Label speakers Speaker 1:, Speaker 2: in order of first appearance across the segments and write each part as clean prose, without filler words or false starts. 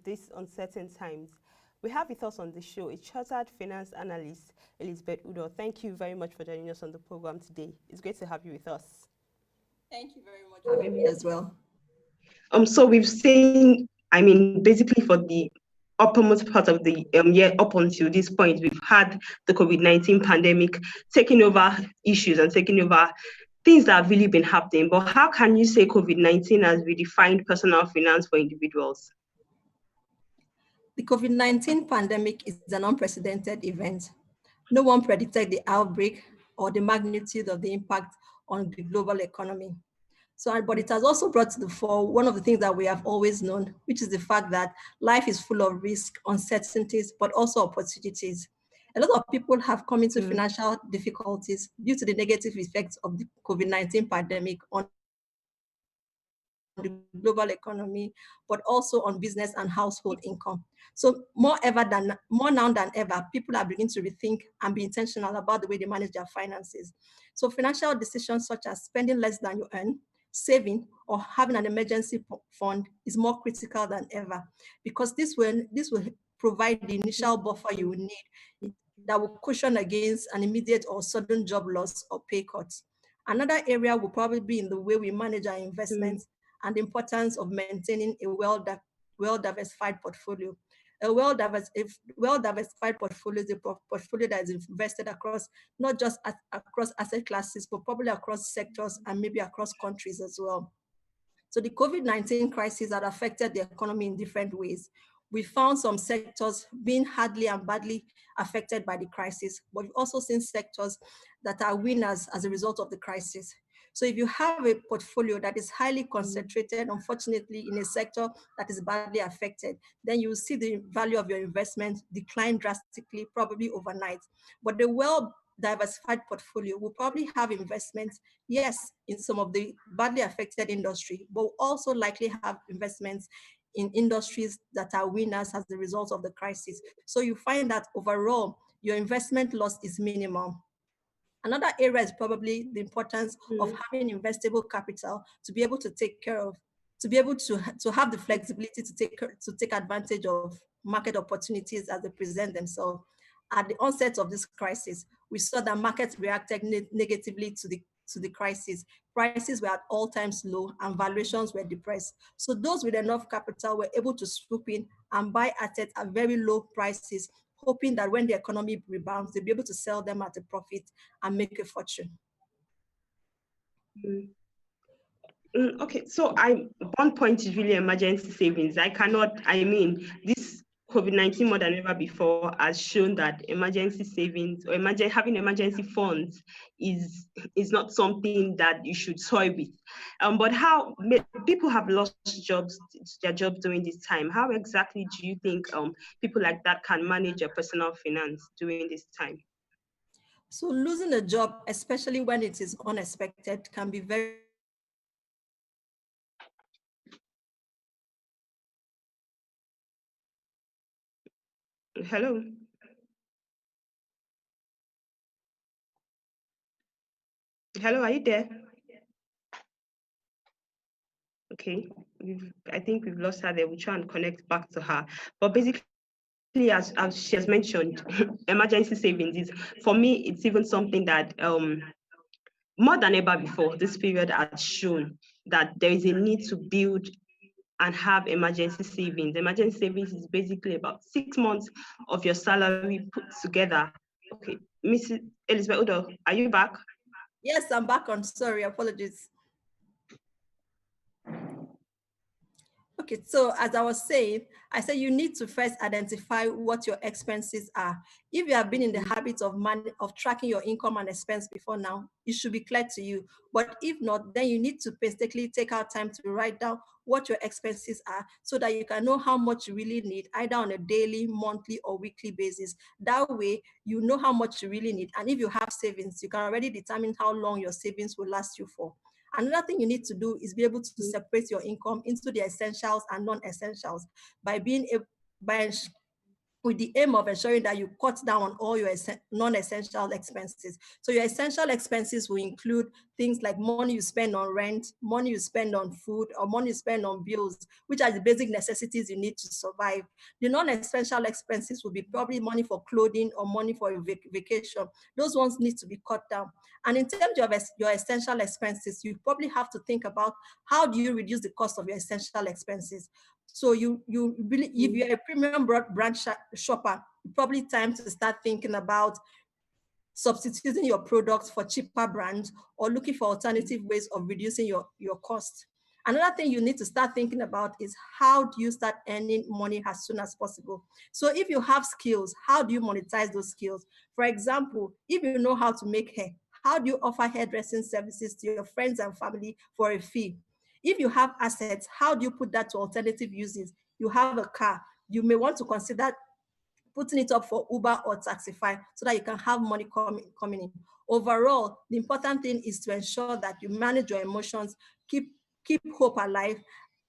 Speaker 1: these uncertain times. We have with us on the show a Chartered Finance Analyst, Elizabeth Ekpo. Thank you very much for joining us on the program today. It's great to have you with us.
Speaker 2: Thank you very much for having me as well.
Speaker 3: So we've seen, basically for the uppermost part of the year up until this point, we've had the COVID-19 pandemic taking over issues and taking over things that have really been happening. But how can you say COVID-19 has redefined personal finance for individuals?
Speaker 2: The COVID-19 pandemic is an unprecedented event. No one predicted the outbreak or the magnitude of the impact on the global economy. But it has also brought to the fore one of the things that we have always known, which is the fact that life is full of risk, uncertainties, but also opportunities. A lot of people have come into financial difficulties due to the negative effects of the COVID-19 pandemic on the global economy, but also on business and household income. So more now than ever, people are beginning to rethink and be intentional about the way they manage their finances. So financial decisions such as spending less than you earn, saving, or having an emergency fund is more critical than ever, because this will provide the initial buffer you will need that will cushion against an immediate or sudden job loss or pay cuts. Another area will probably be in the way we manage our investments and the importance of maintaining a well-diversified portfolio. A well-diversified portfolio is a portfolio that is invested across, not just across asset classes, but probably across sectors and maybe across countries as well. So the COVID-19 crisis had affected the economy in different ways. We found some sectors being hardly and badly affected by the crisis, but we've also seen sectors that are winners as a result of the crisis. So if you have a portfolio that is highly concentrated, unfortunately, in a sector that is badly affected, then you will see the value of your investment decline drastically, probably overnight. But the well-diversified portfolio will probably have investments, yes, in some of the badly affected industry, but will also likely have investments in industries that are winners as a result of the crisis. So you find that overall, your investment loss is minimal. Another area is probably the importance of having investable capital to be able to take care of, to be able to have the flexibility to take advantage of market opportunities as they present themselves. At the onset of this crisis, we saw that markets reacted negatively to the crisis. Prices were at all-time low and valuations were depressed. So those with enough capital were able to swoop in and buy assets at very low prices, hoping that when the economy rebounds, they'll be able to sell them at a profit and make a fortune.
Speaker 3: Okay, so one point is really emergency savings. This COVID-19 more than ever before has shown that emergency savings or having emergency funds is not something that you should toy with. But how people have lost their jobs during this time? How exactly do you think people like that can manage their personal finance during this time?
Speaker 2: So losing a job, especially when it is unexpected, can be very
Speaker 3: Hello. Hello, are you there? Okay, I think we've lost her there. We'll try and connect back to her. But basically, as she has mentioned, emergency savings is, for me, it's even something that more than ever before, this period has shown that there is a need to build and have emergency savings. Emergency savings is basically about 6 months of your salary put together. Okay, Mrs. Elizabeth Ekpo, are you back?
Speaker 2: Yes, I'm back on. Sorry, apologies. Okay, so as I was saying, I said you need to first identify what your expenses are. If you have been in the habit of tracking your income and expense before now, it should be clear to you. But if not, then you need to basically take out time to write down what your expenses are so that you can know how much you really need, either on a daily, monthly, or weekly basis. That way, you know how much you really need. And if you have savings, you can already determine how long your savings will last you for. Another thing you need to do is be able to separate your income into the essentials and non-essentials by with the aim of ensuring that you cut down on all your non-essential expenses. So your essential expenses will include things like money you spend on rent, money you spend on food, or money you spend on bills, which are the basic necessities you need to survive. The non-essential expenses will be probably money for clothing or money for a vacation. Those ones need to be cut down. And in terms of your essential expenses, you probably have to think about how do you reduce the cost of your essential expenses. So you really, if you're a premium brand shopper, probably time to start thinking about substituting your products for cheaper brands or looking for alternative ways of reducing your cost. Another thing you need to start thinking about is how do you start earning money as soon as possible? So if you have skills, how do you monetize those skills? For example, if you know how to make hair, how do you offer hairdressing services to your friends and family for a fee? If you have assets, how do you put that to alternative uses? You have a car, you may want to consider putting it up for Uber or Taxify so that you can have money coming in. Overall, the important thing is to ensure that you manage your emotions, keep hope alive,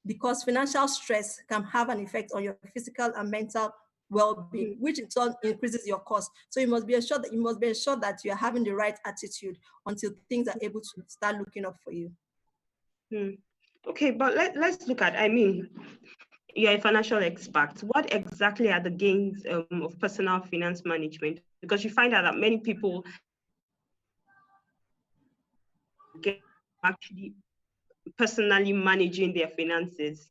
Speaker 2: because financial stress can have an effect on your physical and mental well-being, which in turn increases your cost. So you must be assured that you are having the right attitude until things are able to start looking up for you.
Speaker 3: Okay, but let's look at, I mean, you're a financial expert. What exactly are the gains of personal finance management? Because you find out that many people get actually personally managing their finances.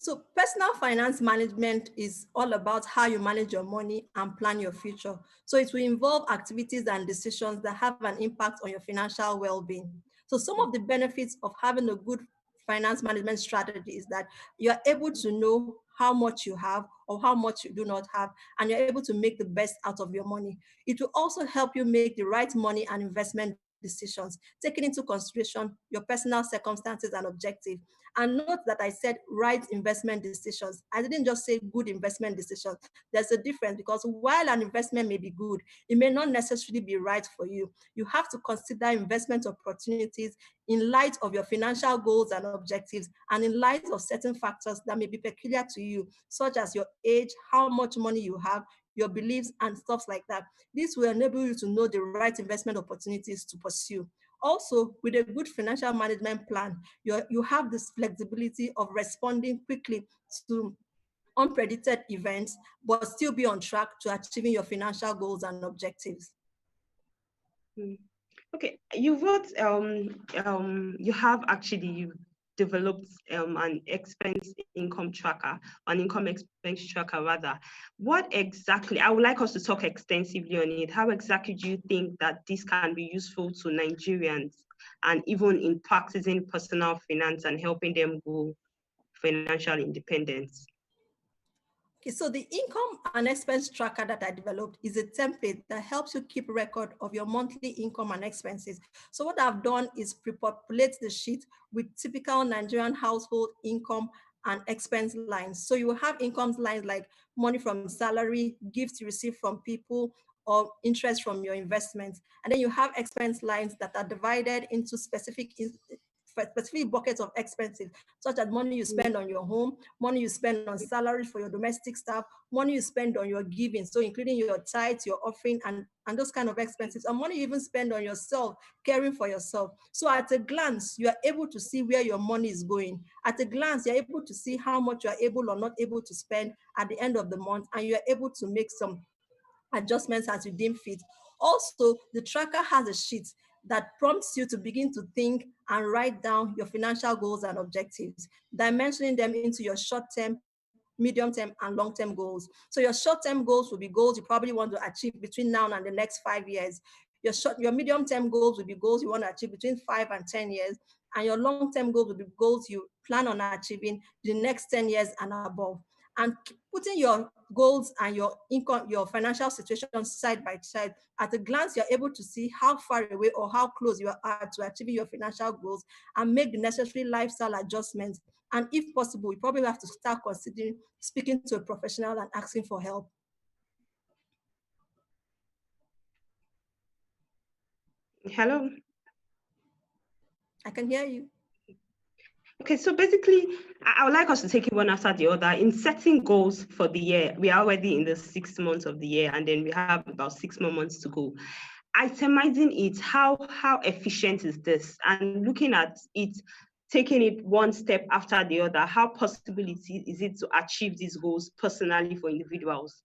Speaker 2: So personal finance management is all about how you manage your money and plan your future. So it will involve activities and decisions that have an impact on your financial well-being. So some of the benefits of having a good finance management strategy is that you're able to know how much you have or how much you do not have, and you're able to make the best out of your money. It will also help you make the right money and investment decisions, taking into consideration your personal circumstances and objectives. And note that I said right investment decisions. I didn't just say good investment decisions. There's a difference, because while an investment may be good, it may not necessarily be right for you. You have to consider investment opportunities in light of your financial goals and objectives, and in light of certain factors that may be peculiar to you, such as your age, how much money you have, your beliefs, and stuff like that. This will enable you to know the right investment opportunities to pursue. Also, with a good financial management plan, you have this flexibility of responding quickly to unpredicted events, but still be on track to achieving your financial goals and objectives.
Speaker 3: Okay, you wrote, you developed an income expense tracker rather. What exactly, I would like us to talk extensively on it. How exactly do you think that this can be useful to Nigerians, and even in practicing personal finance and helping them grow financial independence?
Speaker 2: Okay, so the income and expense tracker that I developed is a template that helps you keep record of your monthly income and expenses. So what I've done is pre-populate the sheet with typical Nigerian household income and expense lines. So you will have income lines like money from salary, gifts you receive from people, or interest from your investments. And then you have expense lines that are divided into specific buckets of expenses, such as money you spend on your home, money you spend on salaries for your domestic staff, money you spend on your giving, so including your tithes, your offering, and those kind of expenses, and money you even spend on yourself, caring for yourself. So at a glance, you are able to see where your money is going. At a glance, you're able to see how much you are able or not able to spend at the end of the month, and you are able to make some adjustments as you deem fit. Also, the tracker has a sheet that prompts you to begin to think and write down your financial goals and objectives, dimensioning them into your short-term, medium-term, and long-term goals. So your short-term goals will be goals you probably want to achieve between now and the next 5 years. Your medium-term goals will be goals you want to achieve between 5 and 10 years. And your long-term goals will be goals you plan on achieving the next 10 years and above. And putting your goals and your income, your financial situation side by side, at a glance, you're able to see how far away or how close you are to achieving your financial goals, and make the necessary lifestyle adjustments. And if possible, you probably have to start considering speaking to a professional and asking for help.
Speaker 3: Hello?
Speaker 2: I can hear you.
Speaker 3: Okay, so basically, I would like us to take it one after the other. In setting goals for the year, we are already in the 6 months of the year, and then we have about 6 more months to go. Itemizing it, how efficient is this? And looking at it, taking it one step after the other, how possible is it to achieve these goals personally for individuals?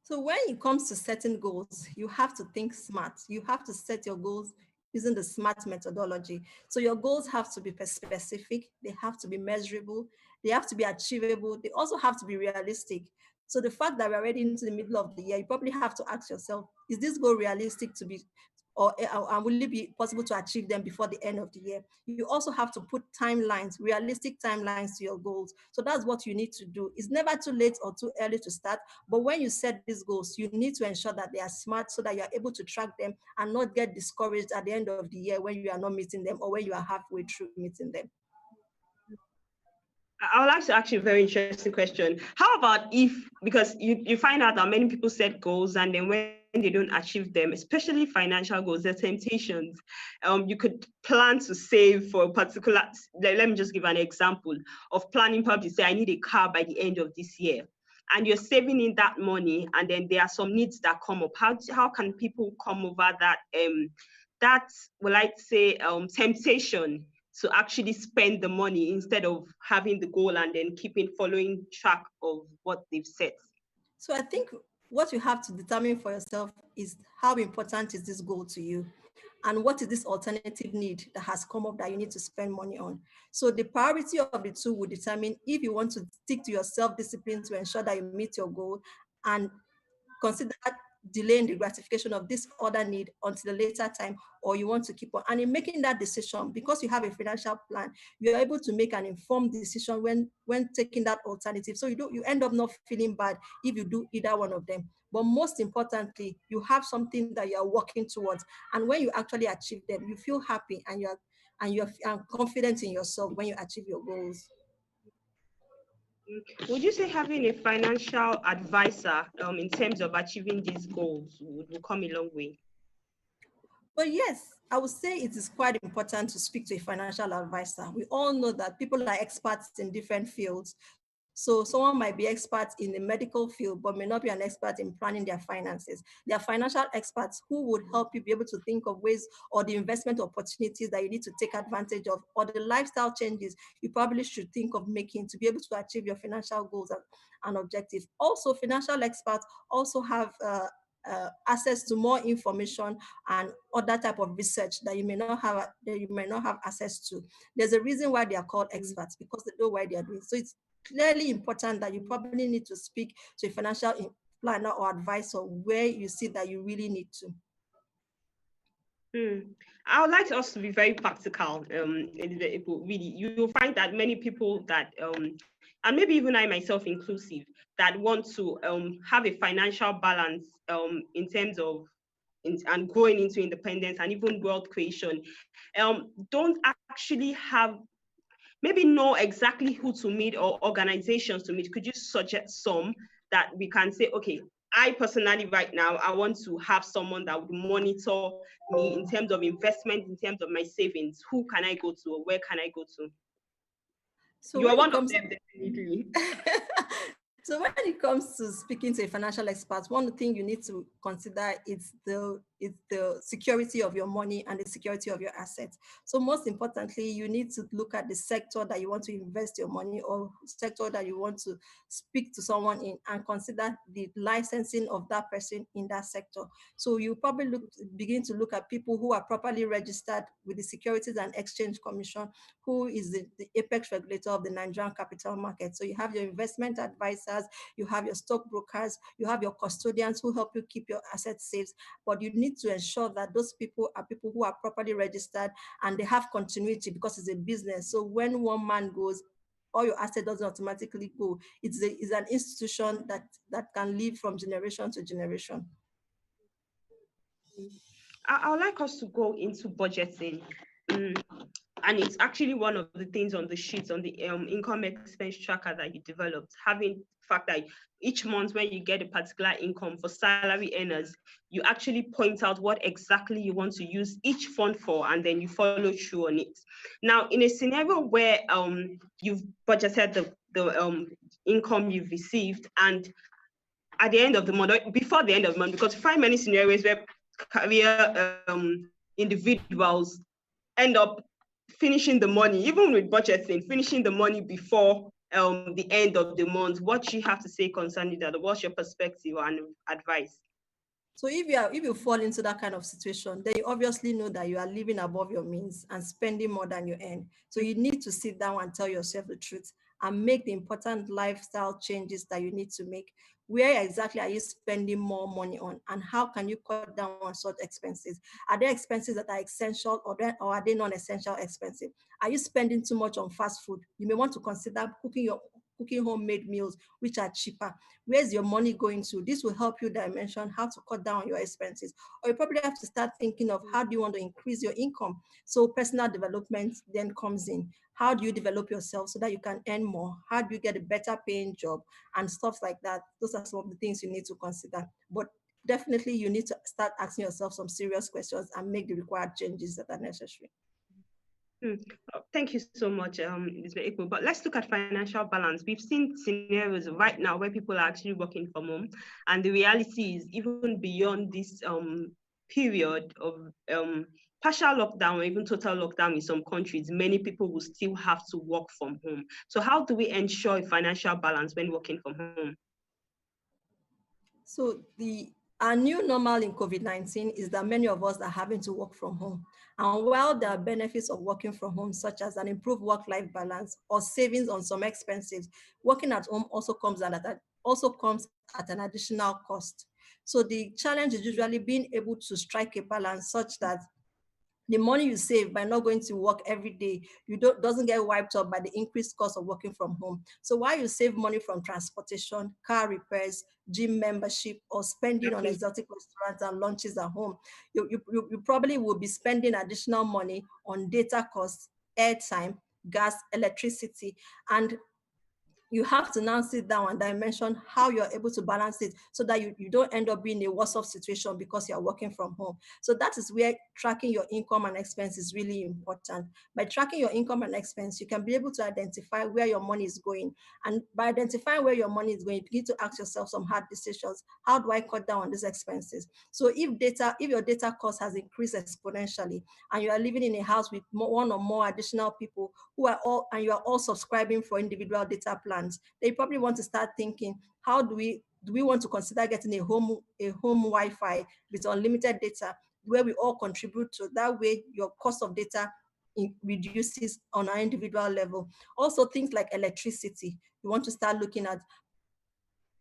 Speaker 2: So when it comes to setting goals, you have to think smart. You have to set your goals using the SMART methodology. So your goals have to be specific, they have to be measurable, they have to be achievable, they also have to be realistic. So the fact that we're already into the middle of the year, you probably have to ask yourself, is this goal realistic to be, or will it be possible to achieve them before the end of the year? You also have to put timelines, realistic timelines to your goals. So that's what you need to do. It's never too late or too early to start, but when you set these goals, you need to ensure that they are smart so that you are able to track them and not get discouraged at the end of the year when you are not meeting them or when you are halfway through meeting them.
Speaker 3: I would like to ask you a very interesting question. How about if, because you find out that many people set goals and then when they don't achieve them, especially financial goals, there are temptations. You could plan to save for a particular, let me just give an example of planning, probably say, I need a car by the end of this year. And you're saving in that money, and then there are some needs that come up. How can people come over that, will I say, temptation to actually spend the money instead of having the goal and then following track of what they've set?
Speaker 2: So I think what you have to determine for yourself is how important is this goal to you? And what is this alternative need that has come up that you need to spend money on? So the priority of the two will determine if you want to stick to your self-discipline to ensure that you meet your goal and consider delaying the gratification of this other need until a later time, or you want to keep on. And in making that decision, because you have a financial plan, you're able to make an informed decision when taking that alternative. So you end up not feeling bad if you do either one of them. But most importantly, you have something that you're working towards. And when you actually achieve them, you feel happy and you're confident in yourself when you achieve your goals.
Speaker 3: Would you say having a financial advisor in terms of achieving these goals would come a long way?
Speaker 2: But yes, I would say it is quite important to speak to a financial advisor. We all know that people are experts in different fields. So someone might be expert in the medical field, but may not be an expert in planning their finances. They are financial experts who would help you be able to think of ways or the investment opportunities that you need to take advantage of, or the lifestyle changes you probably should think of making to be able to achieve your financial goals and objectives. Also, financial experts also have access to more information and other type of research that you may not have access to. There's a reason why they are called experts, because they know why they are doing. So it's clearly important that you probably need to speak to a financial planner or advisor where you see that you really need to.
Speaker 3: I would like us to be very practical. Really, you'll find that many people that, and maybe even I myself inclusive, that want to have a financial balance in terms of and growing into independence and even wealth creation, don't actually have, maybe know exactly who to meet or organizations to meet. Could you suggest some that we can say, okay, I personally right now, I want to have someone that would monitor me in terms of investment, in terms of my savings. Who can I go to or where can I go to?
Speaker 2: So
Speaker 3: You are
Speaker 2: when
Speaker 3: one
Speaker 2: it
Speaker 3: of
Speaker 2: comes
Speaker 3: them, definitely.
Speaker 2: So when it comes to speaking to a financial expert, one thing you need to consider is the security of your money and the security of your assets. So most importantly, you need to look at the sector that you want to invest your money or sector that you want to speak to someone in, and consider the licensing of that person in that sector. So you probably begin to look at people who are properly registered with the Securities and Exchange Commission, who is the apex regulator of the Nigerian capital market. So you have your investment advisors, you have your stockbrokers, you have your custodians who help you keep your assets safe. But you need to ensure that those people are people who are properly registered and they have continuity, because it's a business. So when one man goes, all your asset doesn't automatically go. It's an institution that can live from generation to generation.
Speaker 3: I would like us to go into budgeting. And it's actually one of the things on the sheets, on the income expense tracker that you developed, having the fact that each month when you get a particular income for salary earners, you actually point out what exactly you want to use each fund for, and then you follow through on it. Now, in a scenario where you've budgeted the income you've received, and at the end of the month, or before the end of the month, because we find many scenarios where career individuals end up finishing the money, even with budgeting, finishing the money before the end of the month. What do you have to say concerning that? What's your perspective and advice?
Speaker 2: So if you fall into that kind of situation, then you obviously know that you are living above your means and spending more than you earn. So you need to sit down and tell yourself the truth and make the important lifestyle changes that you need to make. Where exactly are you spending more money on, and how can you cut down on such expenses? Are there expenses that are essential, or are they non-essential expenses? Are you spending too much on fast food? You may want to consider cooking homemade meals, which are cheaper. Where's your money going to? This will help you dimension how to cut down your expenses. Or you probably have to start thinking of how do you want to increase your income. So personal development then comes in. How do you develop yourself so that you can earn more? How do you get a better paying job and stuff like that? Those are some of the things you need to consider. But definitely you need to start asking yourself some serious questions and make the required changes that are necessary.
Speaker 3: Thank you so much, Elizabeth Ekpo. But let's look at financial balance. We've seen scenarios right now where people are actually working from home, and the reality is even beyond this period of partial lockdown or even total lockdown in some countries, many people will still have to work from home. So how do we ensure financial balance when working from home?
Speaker 2: So our new normal in COVID-19 is that many of us are having to work from home. And while there are benefits of working from home, such as an improved work-life balance or savings on some expenses, working at home also comes at an additional cost. So the challenge is usually being able to strike a balance such that the money you save by not going to work every day, doesn't get wiped up by the increased cost of working from home. So while you save money from transportation, car repairs, gym membership, or spending on
Speaker 3: Okay.
Speaker 2: exotic restaurants and lunches at home, you probably will be spending additional money on data costs, airtime, gas, electricity, and you have to now sit down and dimension how you're able to balance it so that you don't end up being in a worse off situation because you're working from home. So that is where tracking your income and expense is really important. By tracking your income and expense, you can be able to identify where your money is going. And by identifying where your money is going, you need to ask yourself some hard decisions. How do I cut down on these expenses? So if your data cost has increased exponentially and you are living in a house with one or more additional people and you are all subscribing for individual data plans, they probably want to start thinking, how do we want to consider getting a home Wi-Fi with unlimited data where we all contribute to? That way your cost of data reduces on an individual level. Also, things like electricity, you want to start looking at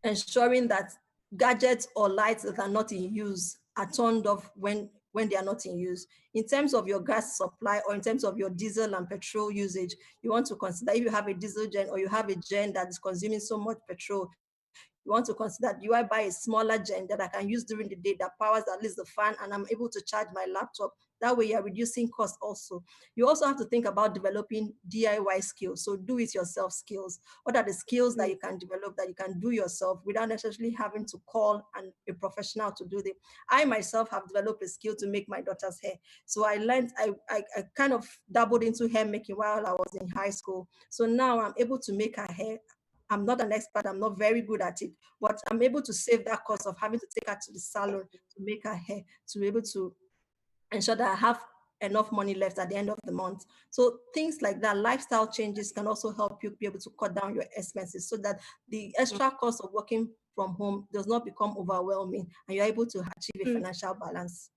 Speaker 2: ensuring that gadgets or lights that are not in use are turned off when they are not in use. In terms of your gas supply or in terms of your diesel and petrol usage, you want to consider, if you have a diesel gen or you have a gen that is consuming so much petrol, you want to consider, do I buy a smaller gen that I can use during the day that powers at least the fan and I'm able to charge my laptop? That way you're reducing costs also. You also have to think about developing DIY skills. So do it yourself skills. What are the skills that you can develop that you can do yourself without necessarily having to call a professional to do them? I myself have developed a skill to make my daughter's hair. So I kind of dabbled into hair making while I was in high school. So now I'm able to make her hair. I'm not an expert, I'm not very good at it, but I'm able to save that cost of having to take her to the salon to make her hair, to be able to ensure that I have enough money left at the end of the month. So things like that, lifestyle changes can also help you be able to cut down your expenses so that the extra cost of working from home does not become overwhelming and you're able to achieve a financial balance.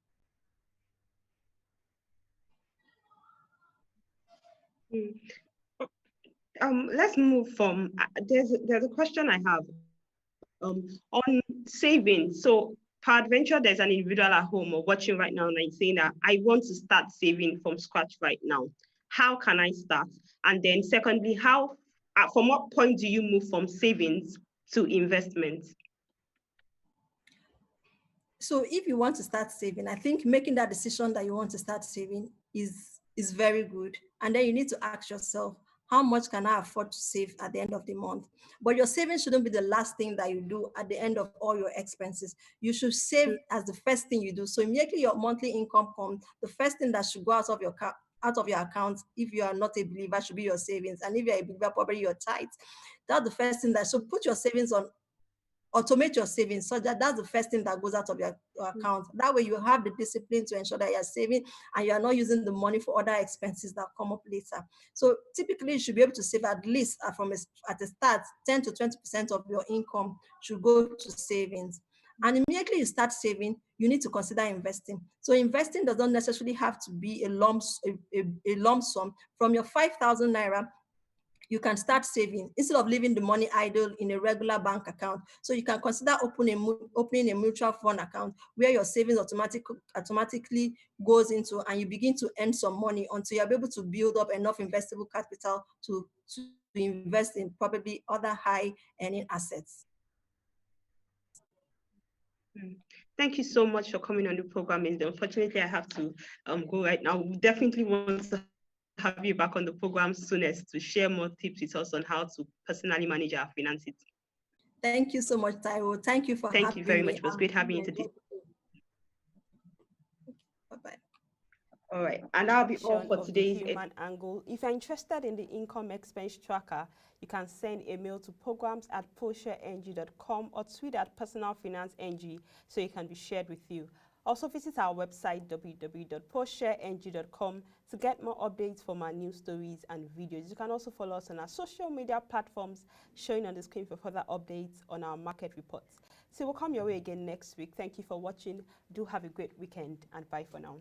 Speaker 3: Let's move from there's a question I have on saving. So peradventure there's an individual at home or watching right now and I'm saying that I want to start saving from scratch right now. How can I start? And then secondly, how from what point do you move from savings to investment?
Speaker 2: So if you want to start saving, I think making that decision that you want to start saving is is very good. And then you need to ask yourself, how much can I afford to save at the end of the month? But your savings shouldn't be the last thing that you do at the end of all your expenses. You should save as the first thing you do. So immediately your monthly income comes, the first thing that should go out of your account, if you are not a believer, should be your savings. And if you're a believer, probably your tithes. That's the first thing that, so put your savings on, automate your savings so that that's the first thing that goes out of your account. That way you have the discipline to ensure that you're saving and you're not using the money for other expenses that come up later. So typically you should be able to save at least at the start, 10 to 20% of your income should go to savings. And immediately you start saving, you need to consider investing. So investing does not necessarily have to be a lump sum. From your 5,000 naira, you can start saving instead of leaving the money idle in a regular bank account. So you can consider opening a mutual fund account where your savings automatically goes into, and you begin to earn some money until you're able to build up enough investable capital to invest in probably other high earning assets.
Speaker 3: Thank you so much for coming on the program. Unfortunately, I have to go right now. We definitely want to have you back on the program soonest to share more tips with us on how to personally manage our finances.
Speaker 2: Thank you so much, Taiwo. Thank you for having me.
Speaker 3: Thank you very much. It was great having you today.
Speaker 2: Bye-bye.
Speaker 3: All right, and that'll be all for today's
Speaker 1: human angle. If you're interested in the income expense tracker, you can send a mail to programs@poshareng.com or tweet at personalfinanceng so it can be shared with you. Also visit our website www.poshareng.com to get more updates from our news stories and videos. You can also follow us on our social media platforms showing on the screen for further updates on our market reports. So we'll come your way again next week. Thank you for watching. Do have a great weekend and bye for now.